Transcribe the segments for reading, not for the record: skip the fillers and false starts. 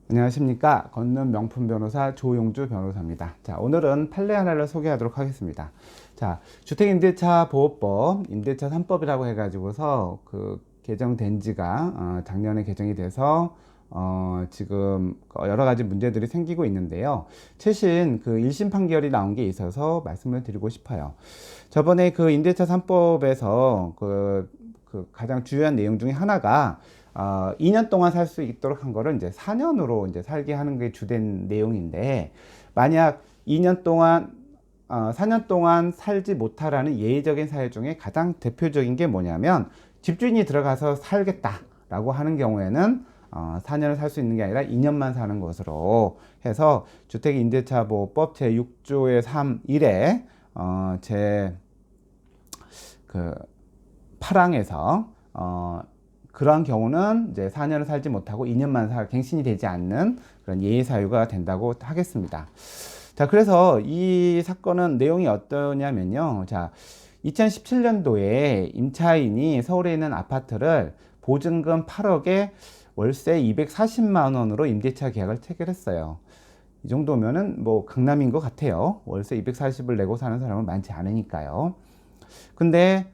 안녕하십니까. 건는 명품 변호사 조용주 변호사입니다. 자, 오늘은 판례 하나를 소개하도록 하겠습니다. 자, 주택임대차 보호법, 임대차 3법이라고 해가지고서 개정된 지가 작년에 개정이 돼서 지금 여러 가지 문제들이 생기고 있는데요. 최신 1심 판결이 나온 게 있어서 말씀을 드리고 싶어요. 저번에 임대차 3법에서 가장 중요한 내용 중에 하나가 2년 동안 살 수 있도록 한 거를 이제 4년으로 이제 살게 하는 게 주된 내용인데, 만약 2년 동안 4년 동안 살지 못하라는 예외적인 사유 중에 가장 대표적인 게 뭐냐면, 집주인이 들어가서 살겠다라고 하는 경우에는 4년을 살 수 있는 게 아니라 2년만 사는 것으로 해서 주택임대차보호법 제6조의 3.1에 제 8항에서 그러한 경우는 이제 4년을 살지 못하고 2년만 갱신이 되지 않는 그런 예외 사유가 된다고 하겠습니다. 자, 그래서 이 사건은 내용이 어떠냐면요. 자, 2017년도에 임차인이 서울에 있는 아파트를 보증금 8억에 월세 240만 원으로 임대차 계약을 체결했어요. 이 정도면은 뭐 강남인 것 같아요. 월세 240을 내고 사는 사람은 많지 않으니까요. 근데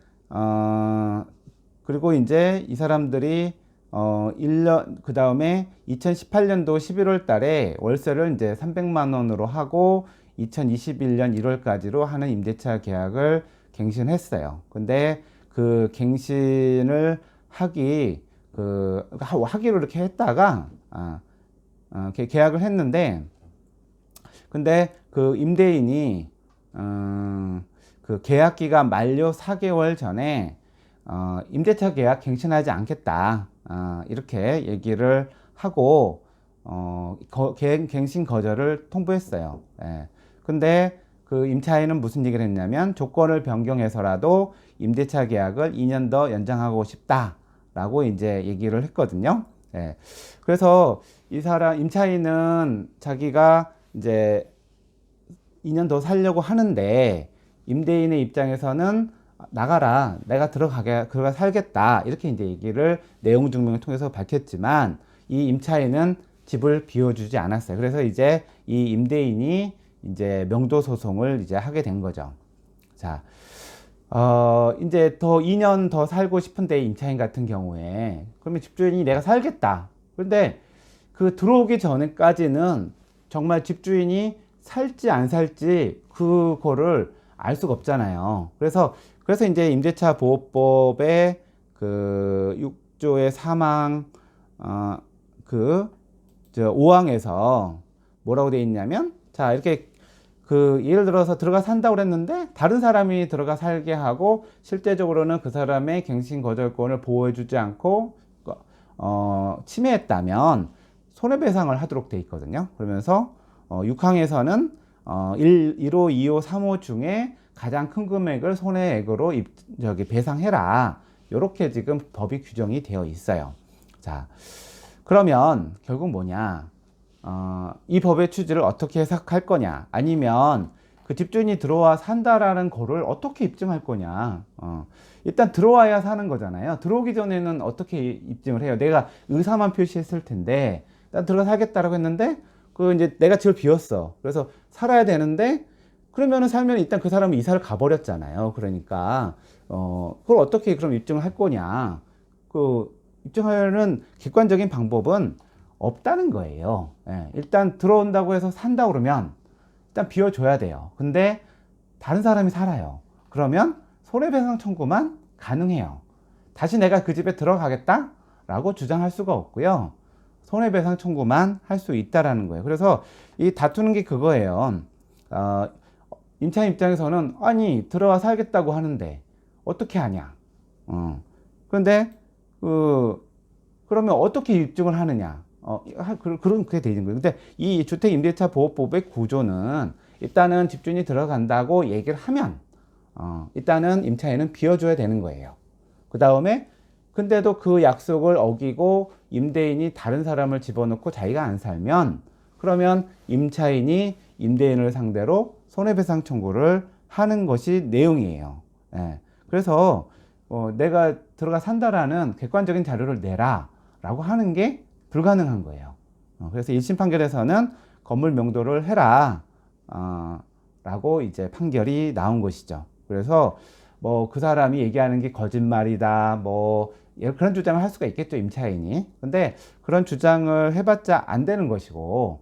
그리고 이제 이 사람들이 1년 그 다음에 2018년도 11월 달에 월세를 이제 300만 원으로 하고 2021년 1월까지로 하는 임대차 계약을 갱신했어요. 근데 그 갱신을 하기로 이렇게 했다가 계약을 했는데, 근데 그 임대인이 계약 기간 만료 4개월 전에 임대차 계약 갱신하지 않겠다, 이렇게 얘기를 하고 갱신 거절을 통보했어요. 예. 근데 그 임차인은 무슨 얘기를 했냐면, 조건을 변경해서라도 임대차 계약을 2년 더 연장하고 싶다라고 이제 얘기를 했거든요. 예. 그래서 이 사람 임차인은 자기가 이제 2년 더 살려고 하는데, 임대인의 입장에서는 나가라, 내가 들어가 살겠다, 이렇게 이제 얘기를 내용 증명을 통해서 밝혔지만, 이 임차인은 집을 비워주지 않았어요. 그래서 이제 이 임대인이 이제 명도 소송을 이제 하게 된 거죠. 자, 이제 2년 더 살고 싶은데, 임차인 같은 경우에 그러면 집주인이 내가 살겠다. 그런데 들어오기 전에까지는 정말 집주인이 살지 안 살지 그거를 알 수가 없잖아요. 그래서 이제 임대차 보호법의 6조의 3항 5항에서 뭐라고 돼 있냐면, 자, 이렇게 예를 들어서 들어가 산다고 그랬는데 다른 사람이 들어가 살게 하고 실제적으로는 그 사람의 갱신 거절권을 보호해주지 않고 침해했다면 손해배상을 하도록 돼 있거든요. 그러면서 6항에서는 1호, 2호, 3호 중에 가장 큰 금액을 손해액으로 배상해라, 이렇게 지금 법이 규정이 되어 있어요. 자, 그러면 결국 뭐냐, 이 법의 취지를 어떻게 해석할 거냐, 아니면 그 집주인이 들어와 산다라는 거를 어떻게 입증할 거냐. 일단 들어와야 사는 거잖아요. 들어오기 전에는 어떻게 입증을 해요? 내가 의사만 표시했을 텐데, 일단 들어가 살겠다라고 했는데 이제 내가 집을 비웠어. 그래서 살아야 되는데, 그러면은 살면 일단 그 사람은 이사를 가버렸잖아요. 그러니까 그걸 어떻게 그럼 입증을 할 거냐. 입증하는 객관적인 방법은 없다는 거예요. 예, 일단 들어온다고 해서 산다 그러면 일단 비워줘야 돼요. 근데 다른 사람이 살아요. 그러면 손해배상 청구만 가능해요. 다시 내가 그 집에 들어가겠다라고 주장할 수가 없고요. 손해배상 청구만 할 수 있다라는 거예요. 그래서 이 다투는 게 그거예요. 임차인 입장에서는 아니 들어와 살겠다고 하는데 어떻게 하냐. 그런데 그러면 어떻게 입증을 하느냐. 그렇게 돼 있는 거예요. 근데 이 주택임대차 보호법의 구조는 일단은 집주인이 들어간다고 얘기를 하면 일단은 임차인은 비워줘야 되는 거예요. 그 다음에 근데도 그 약속을 어기고 임대인이 다른 사람을 집어넣고 자기가 안 살면, 그러면 임차인이 임대인을 상대로 손해배상 청구를 하는 것이 내용이에요. 예. 그래서 내가 들어가 산다라는 객관적인 자료를 내라 라고 하는 게 불가능한 거예요. 그래서 1심 판결에서는 건물 명도를 해라 라고 이제 판결이 나온 것이죠. 그래서 뭐 그 사람이 얘기하는 게 거짓말이다 뭐 그런 주장을 할 수가 있겠죠, 임차인이. 근데 그런 주장을 해봤자 안 되는 것이고,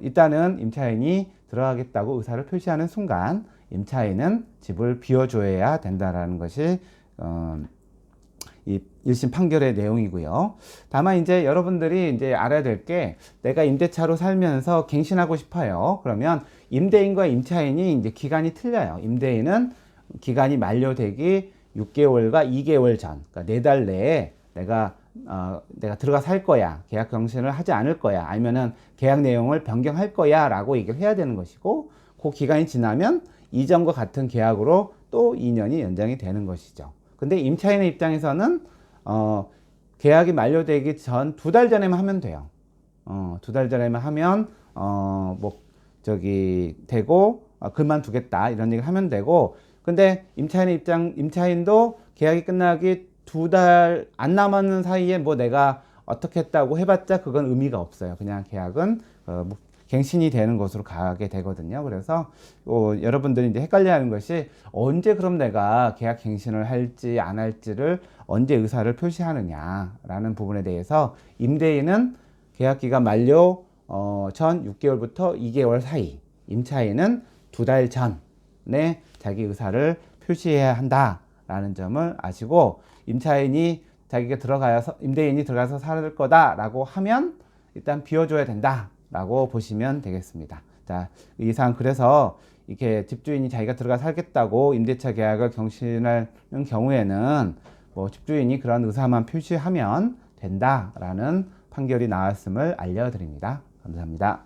일단은 임차인이 들어가겠다고 의사를 표시하는 순간 임차인은 집을 비워줘야 된다라는 것이 이 1심 판결의 내용이고요. 다만 이제 여러분들이 이제 알아야 될 게, 내가 임대차로 살면서 갱신하고 싶어요. 그러면 임대인과 임차인이 이제 기간이 틀려요. 임대인은 기간이 만료되기 6개월과 2개월 전, 그러니까 4달 내에 내가 들어가 살 거야, 계약 갱신을 하지 않을 거야, 아니면은 계약 내용을 변경할 거야 라고 얘기를 해야 되는 것이고, 그 기간이 지나면 이전과 같은 계약으로 또 2년이 연장이 되는 것이죠. 근데 임차인의 입장에서는 계약이 만료되기 전 2달 전에만 하면 돼요. 2달 전에만 하면 되고 그만두겠다 이런 얘기를 하면 되고, 근데 임차인도 계약이 끝나기 2달 안 남았는 사이에 뭐 내가 어떻게 했다고 해봤자 그건 의미가 없어요. 그냥 계약은 갱신이 되는 것으로 가게 되거든요. 그래서 여러분들이 이제 헷갈려하는 것이, 언제 그럼 내가 계약 갱신을 할지 안 할지를 언제 의사를 표시하느냐라는 부분에 대해서, 임대인은 계약기간 만료 전 6개월부터 2개월 사이, 임차인은 2달 전에 자기 의사를 표시해야 한다라는 점을 아시고, 임대인이 들어가서 살 거다라고 하면 일단 비워줘야 된다라고 보시면 되겠습니다. 자, 이상 그래서 이렇게 집주인이 자기가 들어가 살겠다고 임대차 계약을 갱신하는 경우에는 뭐 집주인이 그런 의사만 표시하면 된다라는 판결이 나왔음을 알려드립니다. 감사합니다.